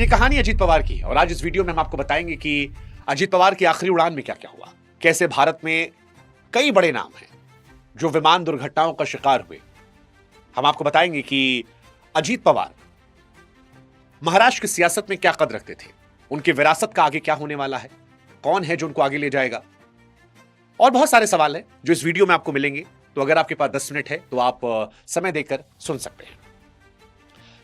ये कहानी अजीत पवार की है और आज इस वीडियो में हम आपको बताएंगे कि अजीत पवार की आखिरी उड़ान में क्या क्या हुआ, कैसे भारत में कई बड़े नाम हैं जो विमान दुर्घटनाओं का शिकार हुए। हम आपको बताएंगे कि अजीत पवार महाराष्ट्र की सियासत में क्या कद रखते थे, उनकी विरासत का आगे क्या होने वाला है, कौन है जो उनको आगे ले जाएगा, और बहुत सारे सवाल हैं जो इस वीडियो में आपको मिलेंगे। तो अगर आपके पास 10 मिनट है तो आप समय देकर सुन सकते हैं।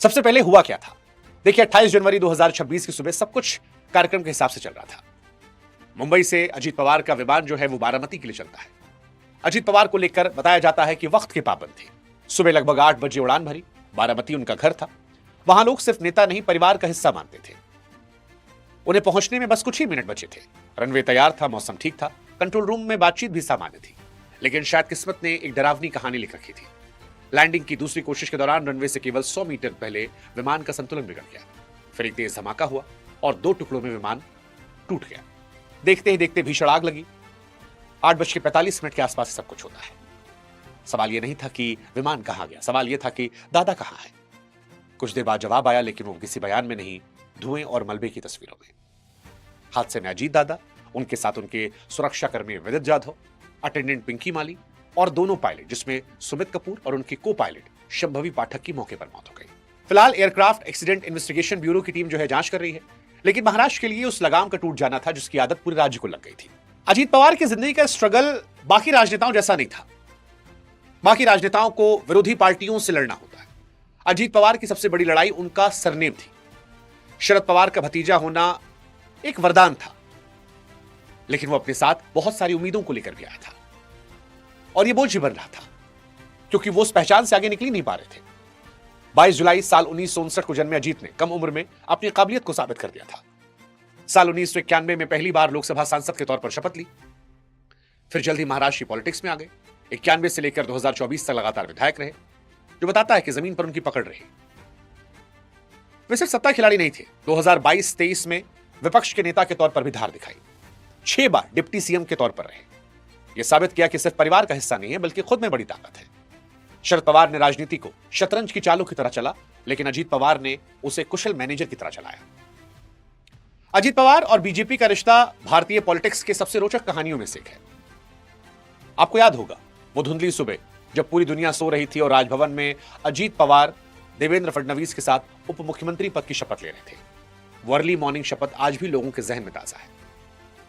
सबसे पहले हुआ क्या था, देखिए 28 जनवरी 2026 की सुबह सब कुछ कार्यक्रम के हिसाब से चल रहा था। मुंबई से अजीत पवार का विमान जो है वो बारामती के लिए चलता है। अजीत पवार को लेकर बताया जाता है कि वक्त के पाबंद थे। सुबह लगभग 8 बजे उड़ान भरी। बारामती उनका घर था। वहां लोग सिर्फ नेता नहीं परिवार का हिस्सा मानते थे। उन्हें पहुंचने में बस कुछ ही मिनट बचे थे। रनवे तैयार था, मौसम ठीक था, कंट्रोल रूम में बातचीत भी सामान्य थी। लेकिन शायद किस्मत ने एक डरावनी कहानी लिख रखी थी। लैंडिंग की दूसरी कोशिश के दौरान रनवे से केवल 100 मीटर पहले विमान का संतुलन बिगड़ गया। फिर एक तेज धमाका हुआ और 2 टुकड़ों में विमान टूट गया। देखते ही देखते भीषण आग लगी। 8:45 के आसपास सब कुछ होता है। सवाल यह नहीं था कि विमान कहां गया, सवाल यह था कि दादा कहां है। कुछ देर बाद जवाब आया, लेकिन वो किसी बयान में नहीं, धुएं और मलबे की तस्वीरों में। हादसे में अजीत दादा, उनके साथ उनके सुरक्षाकर्मी विदित जाधव, अटेंडेंट पिंकी माली और दोनों पायलट जिसमें सुमित कपूर और उनके को पायलट शंभवी पाठक की मौके पर मौत हो गई। फिलहाल एयरक्राफ्ट एक्सीडेंट इन्वेस्टिगेशन ब्यूरो की टीम जो है जांच कर रही है, लेकिन महाराष्ट्र के लिए उस लगाम का टूट जाना था जिसकी आदत पूरे राज्य को लग गई थी। अजीत पवार की जिंदगी का स्ट्रगल बाकी राजनेताओं जैसा नहीं था। बाकी राजनेताओं को विरोधी पार्टियों से लड़ना होता है। अजीत पवार की सबसे बड़ी लड़ाई उनका सरनेम थी। शरद पवार का भतीजा होना एक वरदान था, लेकिन वो अपने साथ बहुत सारी उम्मीदों को लेकर भी आया था और ये बोझ ही बन रहा था, क्योंकि वो उस पहचान से आगे निकल नहीं पा रहे थे। 22 जुलाई साल 1959 को जन्मे अजीत ने कम उम्र में अपनी काबिलियत को साबित कर दिया था। साल 1991 में पहली बार लोकसभा सांसद के तौर पर शपथ ली। फिर जल्द ही महाराष्ट्र की पॉलिटिक्स में आ गए। 91 से लेकर 2024 तक लगातार विधायक रहे, जो बताता है कि जमीन पर उनकी पकड़ रही। वे सिर्फ सत्ता खिलाड़ी नहीं थे, 2022-23 में विपक्ष के नेता के तौर पर भी धार दिखाई। 6 बार डिप्टी सीएम के तौर पर रहे। यह साबित किया कि सिर्फ परिवार का हिस्सा नहीं है, बल्कि खुद में बड़ी ताकत है। शरद पवार ने राजनीति को शतरंज की चालों की तरह चला, लेकिन अजीत पवार ने उसे कुशल मैनेजर की तरह चलाया। अजीत पवार और बीजेपी का रिश्ता भारतीय पॉलिटिक्स के सबसे रोचक कहानियों में से एक है। आपको याद होगा वो धुंधली सुबह जब पूरी दुनिया सो रही थी और राजभवन में अजीत पवार देवेंद्र फडणवीस के साथ उप मुख्यमंत्री पद की शपथ ले रहे थे। वो अर्ली मॉर्निंग शपथ आज भी लोगों के जहन में ताजा है।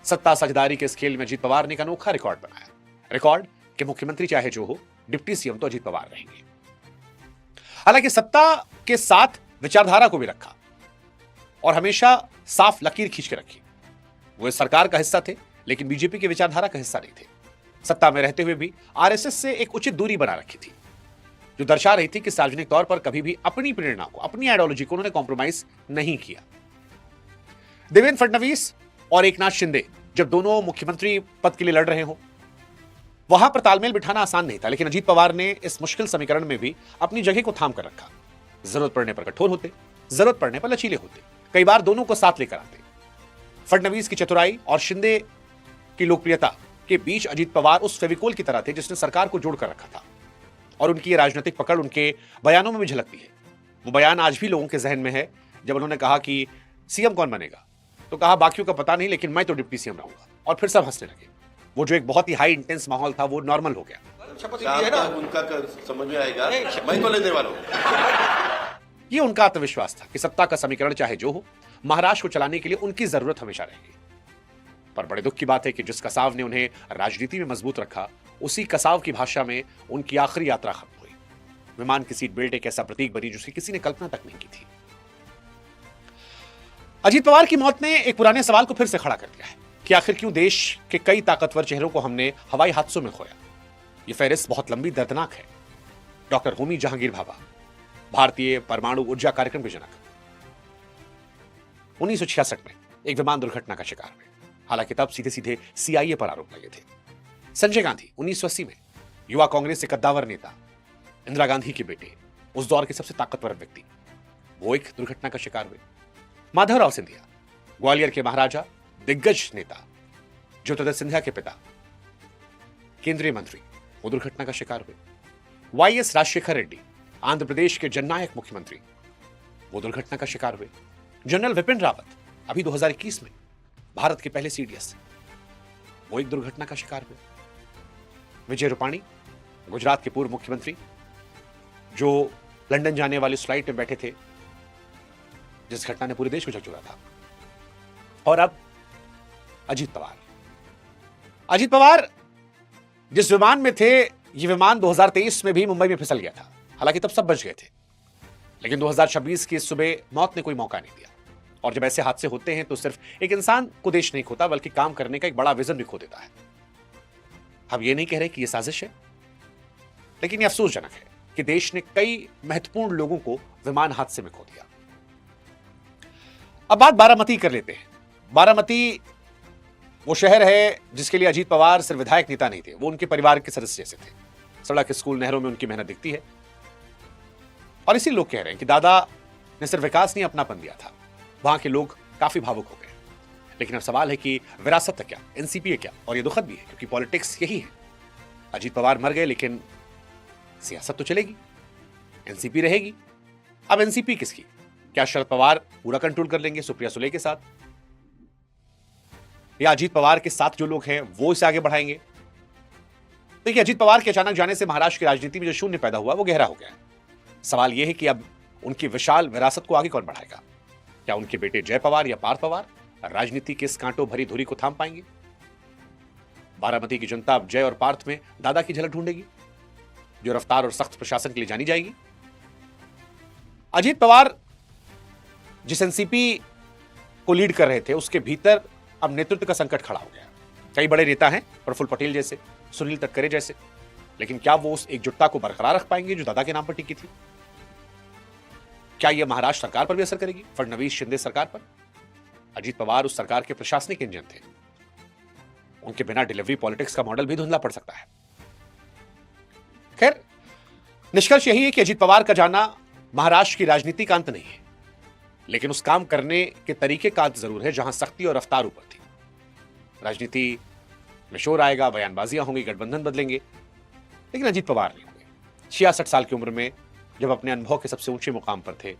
सत्ता साझेदारी के इस खेल में अजीत पवार ने एक अनोखा रिकॉर्ड बनाया। रिकॉर्ड कि मुख्यमंत्री चाहे जो हो, डिप्टी सीएम तो अजीत पवार रहेंगे। हालांकि सत्ता के साथ विचारधारा को भी रखा और हमेशा साफ लकीर खींच के रखी। वो इस सरकार का हिस्सा थे, लेकिन बीजेपी की विचारधारा का हिस्सा नहीं थे। सत्ता में रहते हुए भी आरएसएस से एक उचित दूरी बना रखी थी, जो दर्शा रही थी कि सार्वजनिक तौर पर कभी भी अपनी प्रेरणा को, अपनी आइडियोलॉजी को उन्होंने कॉम्प्रोमाइज नहीं किया। देवेंद्र फडणवीस और एकनाथ शिंदे जब दोनों मुख्यमंत्री पद के लिए लड़ रहे हो, वहां पर तालमेल बिठाना आसान नहीं था, लेकिन अजीत पवार ने इस मुश्किल समीकरण में भी अपनी जगह को थाम कर रखा। जरूरत पड़ने पर कठोर होते, जरूरत पड़ने पर लचीले होते, कई बार दोनों को साथ लेकर आते। फडणवीस की चतुराई और शिंदे की लोकप्रियता के बीच अजीत पवार उस फेविकोल की तरह थे जिसने सरकार को जोड़कर रखा था, और उनकी ये राजनीतिक पकड़ उनके बयानों में भी झलकती है। वो बयान आज भी लोगों के जहन में है। जब उन्होंने कहा कि सीएम कौन बनेगा, तो कहा बाकियों का पता नहीं, लेकिन मैं तो डिप्टी सीएम रहूंगा, और फिर सब हंसने लगे। वो जो एक बहुत ही हाई इंटेंस माहौल था वो नॉर्मल हो गया। शपथ ली है ना, उनका समझ में आएगा, मैं तो लेने वाला हूं। ये उनका आत्मविश्वास था कि सत्ता का समीकरण चाहे जो हो, महाराष्ट्र को चलाने के लिए उनकी जरूरत हमेशा रहेगी। पर बड़े दुख की बात है कि जिस कसाव ने उन्हें राजनीति में मजबूत रखा, उसी कसाव की भाषा में उनकी आखिरी यात्रा खत्म हुई। विमान की सीट बेल्ट एक ऐसा प्रतीक बनी जिसकी किसी ने कल्पना तक नहीं की थी। अजीत पवार की मौत ने एक पुराने सवाल को फिर से खड़ा कर दिया है कि आखिर क्यों देश के कई ताकतवर चेहरों को हमने हवाई हादसों में खोया। यह फहरिस्त बहुत लंबी, दर्दनाक है। डॉक्टर होमी जहांगीर भाभा, भारतीय परमाणु ऊर्जा कार्यक्रम के जनक, 1966 में एक विमान दुर्घटना का शिकार हुए। हालांकि तब सीधे सीधे सीआईए पर आरोप लगे थे। संजय गांधी 1980 में युवा कांग्रेस के कद्दावर नेता, इंदिरा गांधी के बेटे, उस दौर के सबसे ताकतवर व्यक्ति, वो एक दुर्घटना का शिकार हुए। माधवराव सिंधिया, ग्वालियर के महाराजा, दिग्गज नेता, ज्योतिरादित्य सिंधिया के पिता, केंद्रीय मंत्री, वो दुर्घटना का शिकार हुए। वाईएस राजशेखर रेड्डी, आंध्र प्रदेश के जननायक मुख्यमंत्री, वो दुर्घटना का शिकार हुए। जनरल विपिन रावत अभी 2021 में भारत के पहले सीडीएस, वो एक दुर्घटना का शिकार हुए। विजय रूपाणी, गुजरात के पूर्व मुख्यमंत्री, जो लंदन जाने वाली फ्लाइट में बैठे थे, जिस घटना ने पूरे देश को झकझोरा था। और अब अजीत पवार जिस विमान में थे, ये विमान 2023 में भी मुंबई में फिसल गया था। हालांकि तब सब बच गए थे, लेकिन 2026 की सुबह मौत ने कोई मौका नहीं दिया। और जब ऐसे हादसे होते हैं तो सिर्फ एक इंसान को देश नहीं खोता, बल्कि काम करने का एक बड़ा विजन भी खो देता है। हम ये नहीं कह रहे कि यह साजिश है, लेकिन यह अफसोसजनक है कि देश ने कई महत्वपूर्ण लोगों को विमान हादसे में खो दिया। अब बात बारामती कर लेते हैं। बारामती वो शहर है जिसके लिए अजीत पवार सिर्फ विधायक नेता नहीं थे, वो उनके परिवार के सदस्य जैसे थे। सड़क, स्कूल, नहरों में उनकी मेहनत दिखती है। और इसी लोग कह रहे हैं कि दादा ने सिर्फ विकास नहीं, अपनापन दिया था। वहां के लोग काफी भावुक हो गए। लेकिन अब सवाल है कि विरासत है क्या, एनसीपी है क्या? और ये दुखद भी है, क्योंकि पॉलिटिक्स यही है। अजीत पवार मर गए, लेकिन सियासत तो चलेगी, एनसीपी रहेगी। अब एनसीपी किसकी? क्या शरद पवार पूरा कंट्रोल कर लेंगे सुप्रिया सुले के साथ, या अजीत पवार के साथ जो लोग हैं वो इसे आगे बढ़ाएंगे? देखिए, अजीत पवार के अचानक जाने से महाराष्ट्र की राजनीति में जो शून्य पैदा हुआ वो गहरा हो गया है। सवाल यह है कि अब उनकी विशाल विरासत को आगे कौन बढ़ाएगा? क्या उनके बेटे जय पवार या पार्थ पवार राजनीति के इस कांटों भरी धुरी को थाम पाएंगे? बारामती की जनता अब जय और पार्थ में दादा की झलक ढूंढेगी, जो रफ्तार और सख्त प्रशासन के लिए जानी जाएगी। अजीत पवार जिस एनसीपी को लीड कर रहे थे, उसके भीतर अब नेतृत्व का संकट खड़ा हो गया। कई बड़े नेता हैं, प्रफुल्ल पटेल जैसे, सुनील तटकरे जैसे, लेकिन क्या वो उस एकजुटता को बरकरार रख पाएंगे जो दादा के नाम पर टिकी थी? क्या यह महाराष्ट्र सरकार पर भी असर करेगी, फडणवीस शिंदे सरकार पर? अजीत पवार उस सरकार के प्रशासनिक इंजन थे। उनके बिना डिलीवरी पॉलिटिक्स का मॉडल भी धुंधला पड़ सकता है। खैर, निष्कर्ष यही है कि अजीत पवार का जाना महाराष्ट्र की राजनीति का अंत नहीं है, लेकिन उस काम करने के तरीके का अंत जरूर है जहां सख्ती और रफ्तार ऊपर थी। राजनीति में शोर आएगा, बयानबाजियां होंगी, गठबंधन बदलेंगे, लेकिन अजीत पवार नहीं होंगे। 66 साल की उम्र में जब अपने अनुभव के सबसे ऊंचे मुकाम पर थे,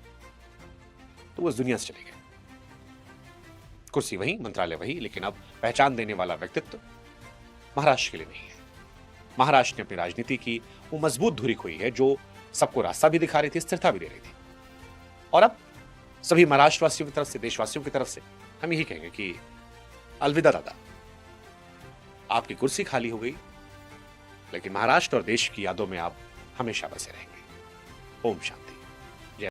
तो वो इस दुनिया से चले गए। कुर्सी वही, मंत्रालय वही, लेकिन अब पहचान देने वाला व्यक्तित्व महाराष्ट्र के लिए नहीं है। महाराष्ट्र ने अपनी राजनीति की वो मजबूत धुरी खोई है जो सबको रास्ता भी दिखा रही थी, स्थिरता भी दे रही थी। और अब सभी महाराष्ट्रवासियों की तरफ से, देशवासियों की तरफ से हम यही कहेंगे कि अलविदा दादा, आपकी कुर्सी खाली हो गई, लेकिन महाराष्ट्र और देश की यादों में आप हमेशा बसे रहेंगे। ओम शांति।